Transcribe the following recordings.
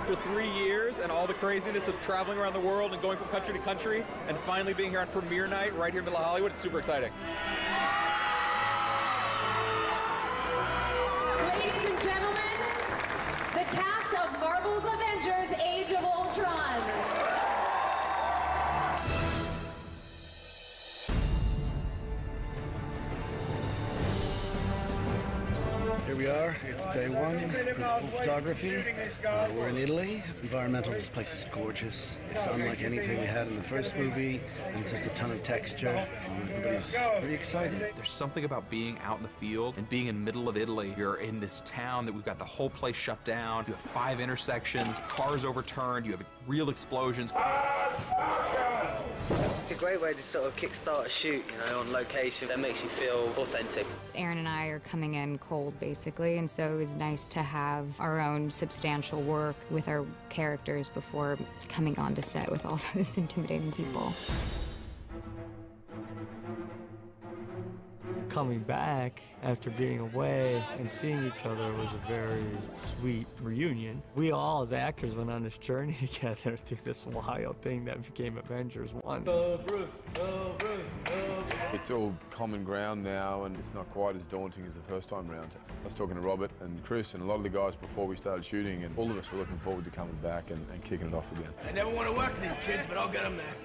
after 3 years and all the craziness of traveling around the world and going from country to country and finally being here on premiere night right here in the middle of Hollywood. It's super exciting. Ladies and gentlemen, the cast of Marvel's Avengers: Age of Ultron. Here we are, it's day one, principal photography. We're in Italy. Environmental, this place is gorgeous. It's unlike anything we had in the first movie, and it's just a ton of texture. Everybody's pretty excited. There's something about being out in the field and being in the middle of Italy. You're in this town that we've got the whole place shut down. You have 5 intersections, cars overturned, you have real explosions. It's a great way to sort of kickstart a shoot, you know, on location. That makes you feel authentic. Aaron and I are coming in cold, basically, and so it was nice to have our own substantial work with our characters before coming onto set with all those intimidating people. Coming back after being away and seeing each other was a very sweet reunion. We all, as actors, went on this journey together through this wild thing that became Avengers 1. It's all common ground now, and it's not quite as daunting as the first time round. I was talking to Robert and Chris and a lot of the guys before we started shooting, and all of us were looking forward to coming back and kicking it off again. I never want to work with these kids, but I'll get them there.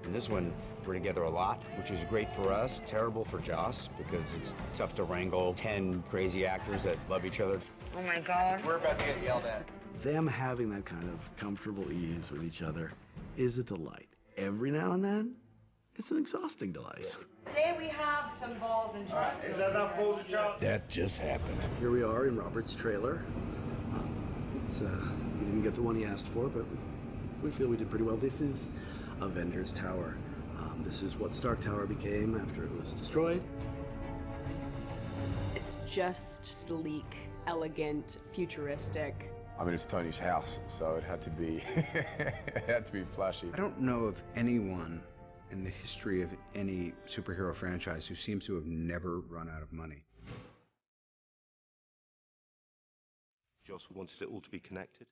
In this one, we're together a lot, which is great for us, terrible for Joss, because it's tough to wrangle 10 crazy actors that love each other. Oh my God. We're about to get yelled at. Them having that kind of comfortable ease with each other is a delight. Every now and then, it's an exhausting delight. Today we have some balls and chocolate. Is that enough balls and chocolate? That just happened. Here we are in Robert's trailer. We didn't get the one he asked for, but we feel we did pretty well. This is Avengers Tower. This is what Stark Tower became after it was destroyed. It's just sleek, elegant, futuristic. I mean, it's Tony's house, so it had to be, it had to be flashy. I don't know of anyone in the history of any superhero franchise who seems to have never run out of money. Joss wanted it all to be connected.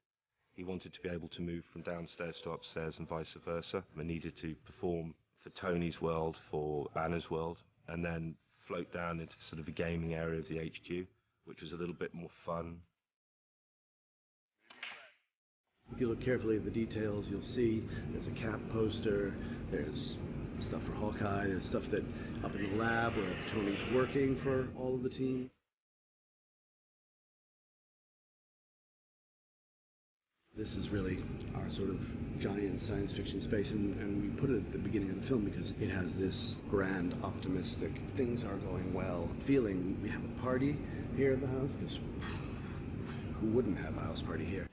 He wanted to be able to move from downstairs to upstairs and vice versa. I needed to perform for Tony's world, for Banner's world, and then float down into sort of a gaming area of the HQ, which was a little bit more fun. If you look carefully at the details, you'll see there's a Cap poster, there's stuff for Hawkeye, there's stuff that up in the lab where Tony's working for all of the team. This is really our sort of giant science fiction space, and we put it at the beginning of the film because it has this grand, optimistic, things are going well feeling. We have a party here at the house, because who wouldn't have a house party here?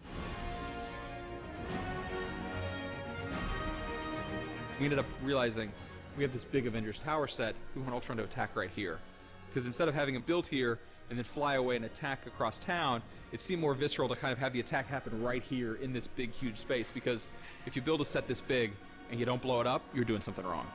We ended up realizing we have this big Avengers Tower set, we want Ultron to attack right here. Because instead of having it built here and then fly away and attack across town, it seemed more visceral to kind of have the attack happen right here in this big, huge space, because if you build a set this big and you don't blow it up, you're doing something wrong.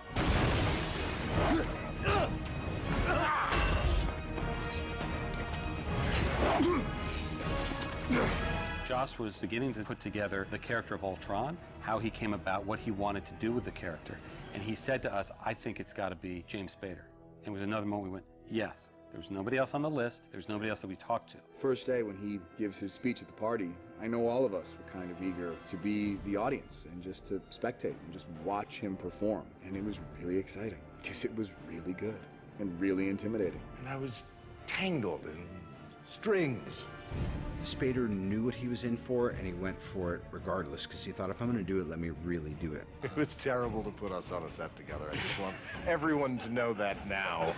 Joss was beginning to put together the character of Ultron, how he came about, what he wanted to do with the character. And he said to us, I think it's got to be James Spader. And with another moment we went, yes. There's nobody else on the list. There's nobody else that we talked to. First day when he gives his speech at the party, I know all of us were kind of eager to be the audience and just to spectate and just watch him perform. And it was really exciting because it was really good and really intimidating. And I was tangled in strings. Spader knew what he was in for, and he went for it regardless, because he thought, if I'm going to do it, let me really do it. It was terrible to put us on a set together. I just want everyone to know that now.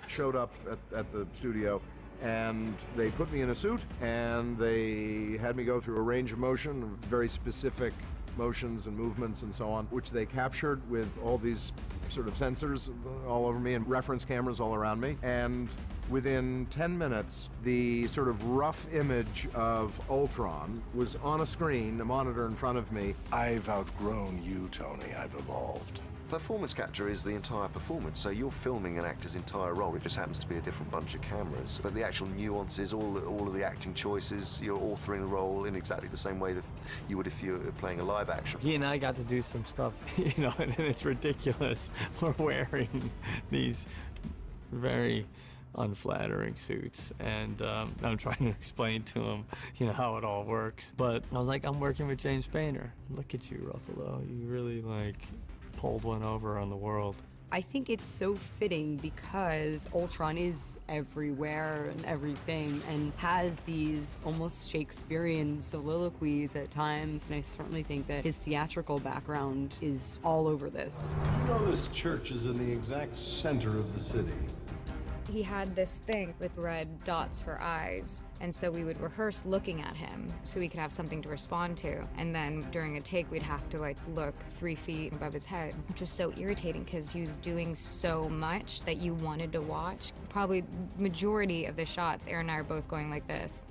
Showed up at the studio, and they put me in a suit, and they had me go through a range of motion, very specific motions and movements and so on, which they captured with all these sort of sensors all over me and reference cameras all around me. And within 10 minutes, the sort of rough image of Ultron was on a screen, a monitor in front of me. I've outgrown you, Tony. I've evolved. Performance capture is the entire performance, so you're filming an actor's entire role. It just happens to be a different bunch of cameras. But the actual nuances, all of the acting choices, you're authoring the role in exactly the same way that you would if you were playing a live action. He and I got to do some stuff, you know, and it's ridiculous. We're wearing these very unflattering suits, and I'm trying to explain to him, you know, how it all works. But I was like, I'm working with James Spader. Look at you, Ruffalo. You really, like, pulled one over on the world. I think it's so fitting because Ultron is everywhere and everything and has these almost Shakespearean soliloquies at times, and I certainly think that his theatrical background is all over this. You know, this church is in the exact center of the city. He had this thing with red dots for eyes, and so we would rehearse looking at him so we could have something to respond to. And then during a take, we'd have to like look 3 feet above his head, which was so irritating because he was doing so much that you wanted to watch. Probably majority of the shots, Aaron and I are both going like this,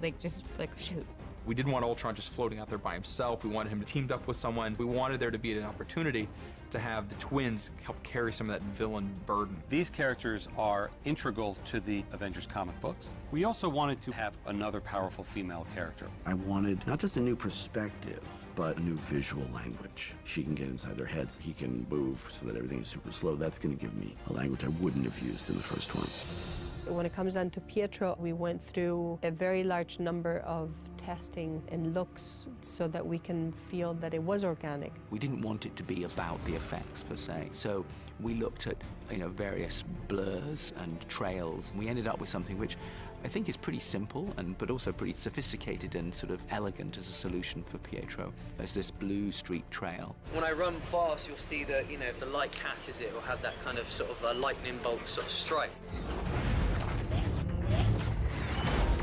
like just like shoot. We didn't want Ultron just floating out there by himself. We wanted him teamed up with someone. We wanted there to be an opportunity to have the twins help carry some of that villain burden. These characters are integral to the Avengers comic books. We also wanted to have another powerful female character. I wanted not just a new perspective, but a new visual language. She can get inside their heads. He can move so that everything is super slow. That's going to give me a language I wouldn't have used in the first one. When it comes down to Pietro, we went through a very large number of testing and looks so that we can feel that it was organic. We didn't want it to be about the effects per se, so we looked at, you know, various blurs and trails. We ended up with something which I think is pretty simple but also pretty sophisticated and sort of elegant as a solution for Pietro. There's this blue streak trail. When I run fast, you'll see that, you know, if the light catches it, it'll have that kind of sort of a lightning bolt sort of strike.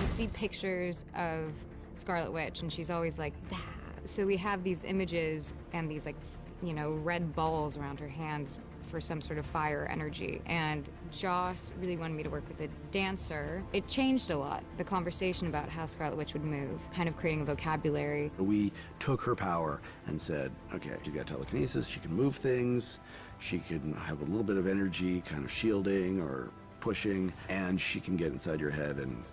You see pictures of Scarlet Witch, and she's always like that. So we have these images and these, like, you know, red balls around her hands for some sort of fire energy. And Joss really wanted me to work with a dancer. It changed a lot, the conversation about how Scarlet Witch would move, kind of creating a vocabulary. We took her power and said, okay, she's got telekinesis, she can move things, she can have a little bit of energy, kind of shielding or pushing, and she can get inside your head and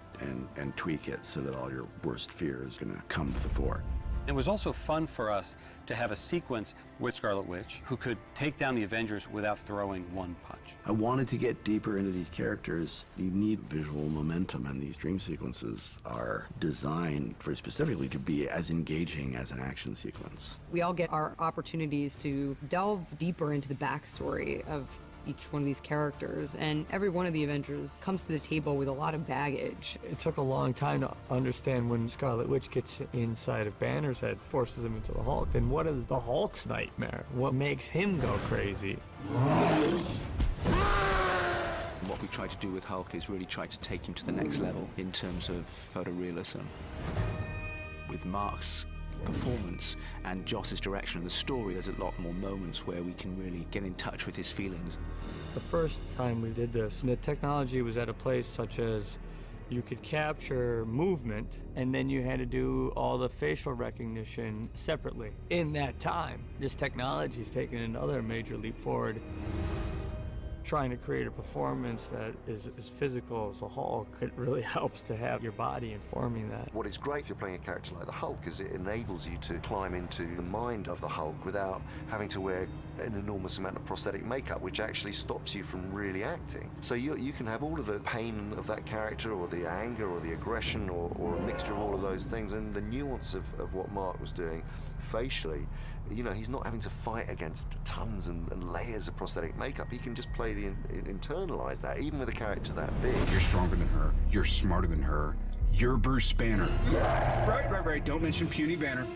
tweak it so that all your worst fear is going to come to the fore. It was also fun for us to have a sequence with Scarlet Witch who could take down the Avengers without throwing one punch. I wanted to get deeper into these characters. You need visual momentum, and these dream sequences are designed very specifically to be as engaging as an action sequence. We all get our opportunities to delve deeper into the backstory of each one of these characters, and every one of the Avengers comes to the table with a lot of baggage. It took a long time to understand when Scarlet Witch gets inside of Banner's head, forces him into the Hulk. Then what is the Hulk's nightmare? What makes him go crazy? What we tried to do with Hulk is really try to take him to the next level in terms of photorealism. With Mark's performance and Joss's direction of the story, there's a lot more moments where we can really get in touch with his feelings. The first time we did this, the technology was at a place such as you could capture movement, and then you had to do all the facial recognition separately. In that time, this technology's taken another major leap forward. Trying to create a performance that is as physical as the Hulk, it really helps to have your body informing that. What is great if you're playing a character like the Hulk is it enables you to climb into the mind of the Hulk without having to wear an enormous amount of prosthetic makeup, which actually stops you from really acting. So you can have all of the pain of that character, or the anger, or the aggression, or a mixture of all of those things, and the nuance of what Mark was doing facially. You know, he's not having to fight against tons and layers of prosthetic makeup. He can just play internalize that, even with a character that big. You're stronger than her. You're smarter than her. You're Bruce Banner. Right. Don't mention puny Banner.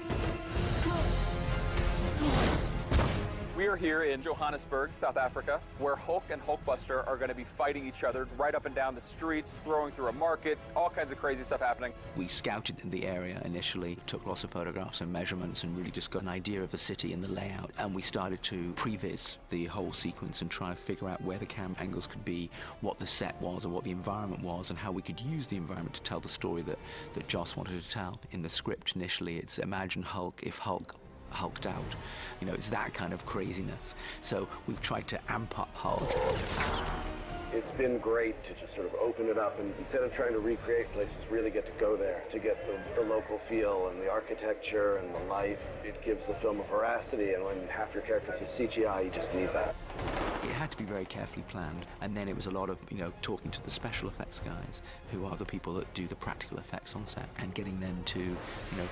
We are here in Johannesburg, South Africa, where Hulk and Hulkbuster are going to be fighting each other right up and down the streets, throwing through a market, all kinds of crazy stuff happening. We scouted the area initially, took lots of photographs and measurements, and really just got an idea of the city and the layout. And we started to previs the whole sequence and try to figure out where the camera angles could be, what the set was or what the environment was, and how we could use the environment to tell the story that Joss wanted to tell. In the script initially, it's imagine Hulk if Hulk hulked out. You know, it's that kind of craziness. So we've tried to amp up Hulk. It's been great to just sort of open it up and instead of trying to recreate places, really get to go there to get the local feel and the architecture and the life. It gives the film a veracity, and when half your characters are CGI, you just need that. It had to be very carefully planned, and then it was a lot of, you know, talking to the special effects guys, who are the people that do the practical effects on set, and getting them to, you know,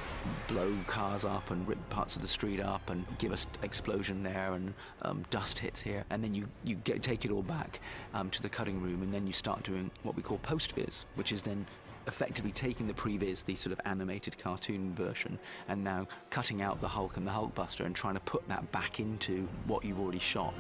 blow cars up and rip parts of the street up and give us explosion there and dust hits here, and then you take it all back to the cutting room, and then you start doing what we call post-viz, which is then effectively taking the previs, the sort of animated cartoon version, and now cutting out the Hulk and the Hulkbuster and trying to put that back into what you've already shot.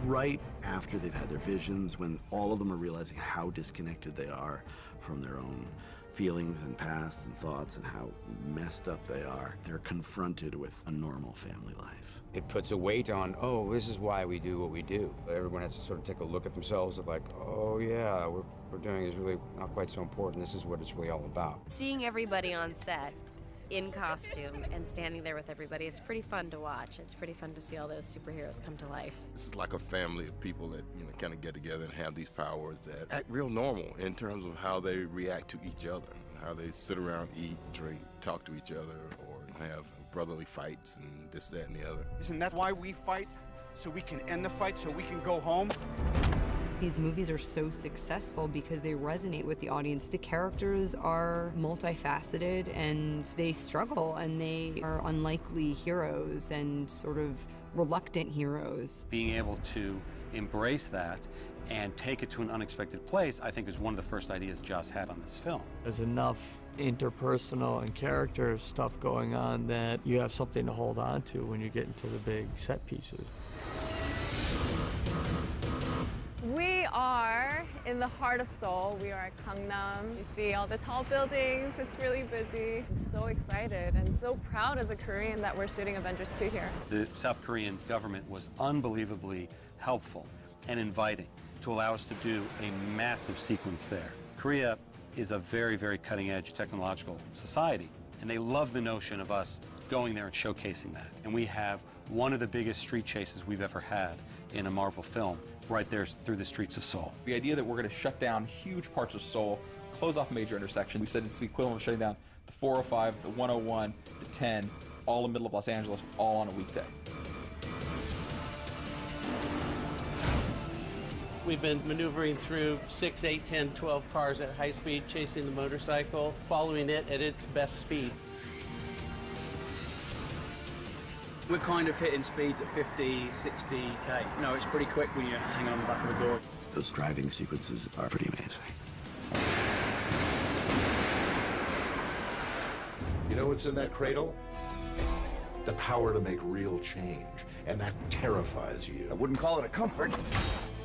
Right after they've had their visions, when all of them are realizing how disconnected they are from their own feelings and past and thoughts and how messed up they are, they're confronted with a normal family life. It puts a weight on, oh, this is why we do what we do. Everyone has to sort of take a look at themselves of like, oh yeah, what we're doing is really not quite so important. This is what it's really all about. Seeing everybody on set in costume and standing there with everybody, it's pretty fun to watch. It's pretty fun to see all those superheroes come to life. This is like a family of people that, you know, kind of get together and have these powers that act real normal in terms of how they react to each other, how they sit around, eat, drink, talk to each other, or have brotherly fights and this, that, and the other. Isn't that why we fight? So we can end the fight, so we can go home? These movies are so successful because they resonate with the audience. The characters are multifaceted and they struggle, and they are unlikely heroes and sort of reluctant heroes. Being able to embrace that and take it to an unexpected place, I think, is one of the first ideas Joss had on this film. There's enough interpersonal and character stuff going on that you have something to hold on to when you get into the big set pieces. We are in the heart of Seoul. We are at Gangnam. You see all the tall buildings. It's really busy. I'm so excited and so proud as a Korean that we're shooting Avengers 2 here. The South Korean government was unbelievably helpful and inviting to allow us to do a massive sequence there. Korea is a very, very cutting-edge technological society, and they love the notion of us going there and showcasing that. And we have one of the biggest street chases we've ever had in a Marvel film right there through the streets of Seoul. The idea that we're going to shut down huge parts of Seoul, close off major intersections. We said it's the equivalent of shutting down the 405, the 101, the 10, all in the middle of Los Angeles, all on a weekday. We've been maneuvering through 6, 8, 10, 12 cars at high speed, chasing the motorcycle, following it at its best speed. We're kind of hitting speeds at 50, 60k. No, it's pretty quick when you're hanging on the back of a door. Those driving sequences are pretty amazing. You know what's in that cradle? The power to make real change, and that terrifies you. I wouldn't call it a comfort.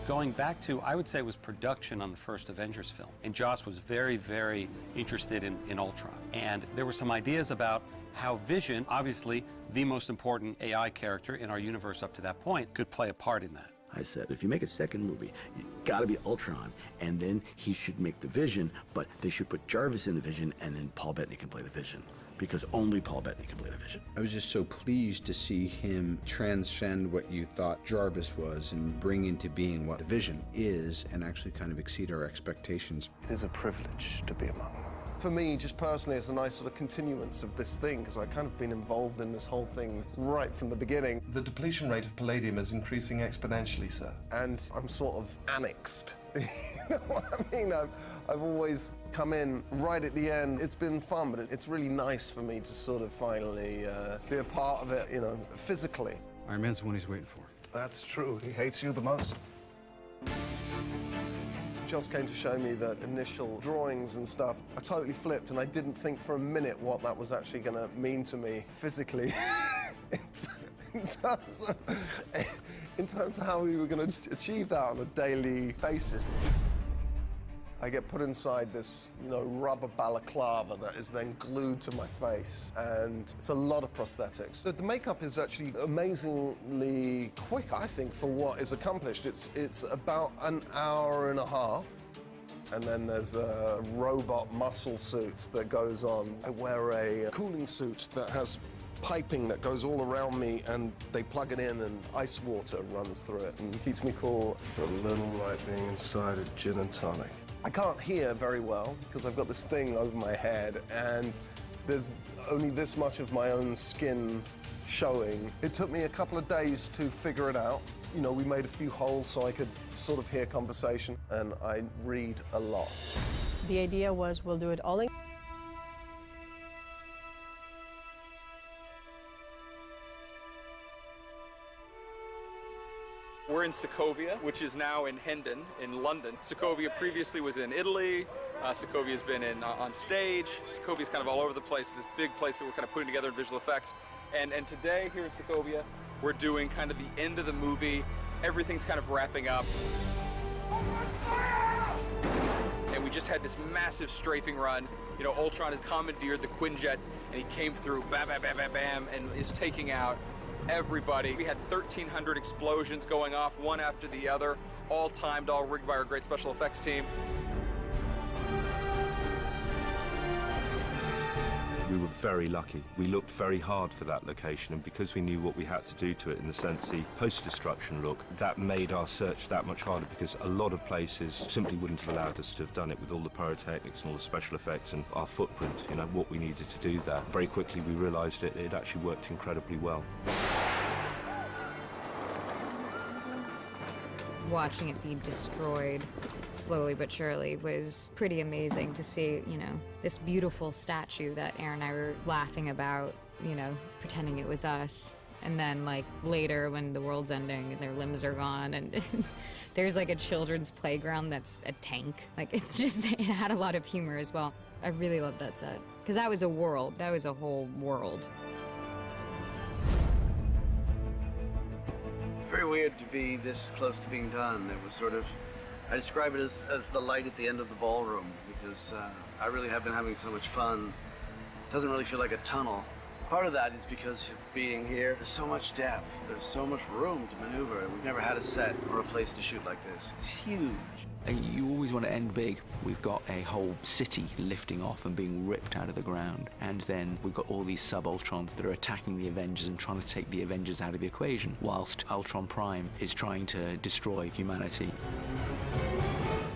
Going back to, I would say it was production on the first Avengers film. And Joss was very, very interested in Ultron. And there were some ideas about how Vision, obviously the most important AI character in our universe up to that point, could play a part in that. I said, if you make a second movie, you gotta be Ultron, and then he should make the Vision, but they should put Jarvis in the Vision, and then Paul Bettany can play the Vision, because only Paul Bettany can play the Vision. I was just so pleased to see him transcend what you thought Jarvis was and bring into being what the Vision is and actually kind of exceed our expectations. It is a privilege to be among them. For me, just personally, it's a nice sort of continuance of this thing, because I've kind of been involved in this whole thing right from the beginning. The depletion rate of palladium is increasing exponentially, sir. And I'm sort of annexed. You know what I mean? I've always come in right at the end. It's been fun, but it's really nice for me to sort of finally be a part of it, you know, physically. Iron Man's the one he's waiting for. That's true. He hates you the most. Joss came to show me the initial drawings and stuff. I totally flipped, and I didn't think for a minute what that was actually going to mean to me physically in terms of how we were going to achieve that on a daily basis. I get put inside this, you know, rubber balaclava that is then glued to my face, and it's a lot of prosthetics. The makeup is actually amazingly quick, I think, for what is accomplished. It's about an hour and a half. and then there's a robot muscle suit that goes on. I wear a cooling suit that has piping that goes all around me, and they plug it in and ice water runs through it and keeps me cool. It's a little like being inside a gin and tonic. I can't hear very well because I've got this thing over my head and there's only this much of my own skin showing. It took me a couple of days to figure it out. You know, we made a few holes so I could sort of hear conversation, and I read a lot. The idea was we'll do it all in. We're in Sokovia, which is now in Hendon, in London. Sokovia previously was in Italy. Sokovia's been on stage. Sokovia's kind of all over the place, this big place that we're kind of putting together in visual effects. And today, here in Sokovia, we're doing kind of the end of the movie. Everything's kind of wrapping up. And we just had this massive strafing run. You know, Ultron has commandeered the Quinjet, and he came through, bam, bam, bam, bam, bam, and is taking out everybody. We had 1,300 explosions going off, one after the other, all timed, all rigged by our great special effects team. We were very lucky. We looked very hard for that location, and because we knew what we had to do to it in the sense the post-destruction look, that made our search that much harder, because a lot of places simply wouldn't have allowed us to have done it with all the pyrotechnics and all the special effects and our footprint, you know, what we needed to do there. Very quickly we realized it actually worked incredibly well. Watching it be destroyed slowly but surely was pretty amazing to see, you know, this beautiful statue that Aaron and I were laughing about, you know, pretending it was us. And then, like, later when the world's ending and their limbs are gone and there's, like, a children's playground that's a tank. Like, it's just, it had a lot of humor as well. I really loved that set. Because that was a world. That was a whole world. It's very weird to be this close to being done. It was sort of, I describe it as the light at the end of the ballroom, because I really have been having so much fun. It doesn't really feel like a tunnel. Part of that is because of being here. There's so much depth, there's so much room to maneuver. We've never had a set or a place to shoot like this. It's huge. You always want to end big. We've got a whole city lifting off and being ripped out of the ground. And then we've got all these sub-Ultrons that are attacking the Avengers and trying to take the Avengers out of the equation, whilst Ultron Prime is trying to destroy humanity.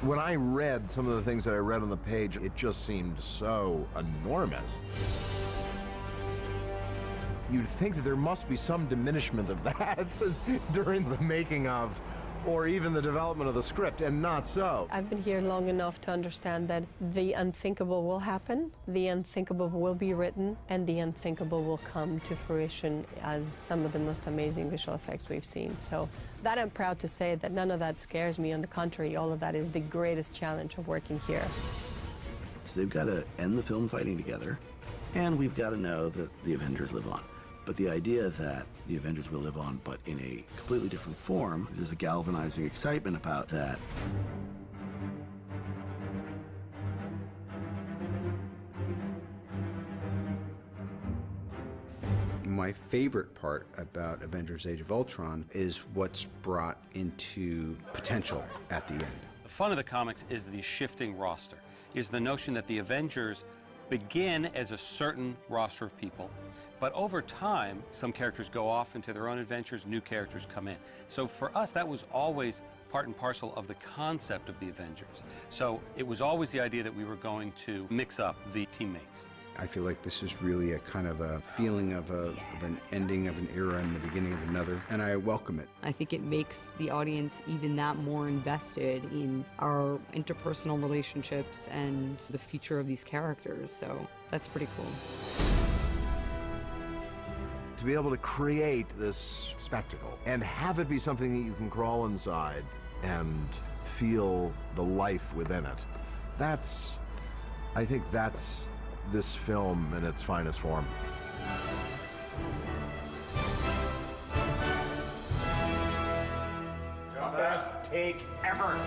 When I read some of the things that I read on the page, it just seemed so enormous. You'd think that there must be some diminishment of that during the making of, or even the development of the script, and not so. I've been here long enough to understand that the unthinkable will happen, the unthinkable will be written, and the unthinkable will come to fruition as some of the most amazing visual effects we've seen. So that I'm proud to say that none of that scares me. On the contrary, all of that is the greatest challenge of working here. So they've got to end the film fighting together, and we've got to know that the Avengers live on. But the idea that the Avengers will live on, but in a completely different form, there's a galvanizing excitement about that. My favorite part about Avengers Age of Ultron is what's brought into potential at the end. The fun of the comics is the shifting roster, is the notion that the Avengers begin as a certain roster of people, but over time, some characters go off into their own adventures, new characters come in. So for us, that was always part and parcel of the concept of the Avengers. So it was always the idea that we were going to mix up the teammates. I feel like this is really a kind of a feeling of an ending of an era and the beginning of another, and I welcome it. I think it makes the audience even that more invested in our interpersonal relationships and the future of these characters, so that's pretty cool. To be able to create this spectacle and have it be something that you can crawl inside and feel the life within it, I think that's this film in its finest form. The best take ever.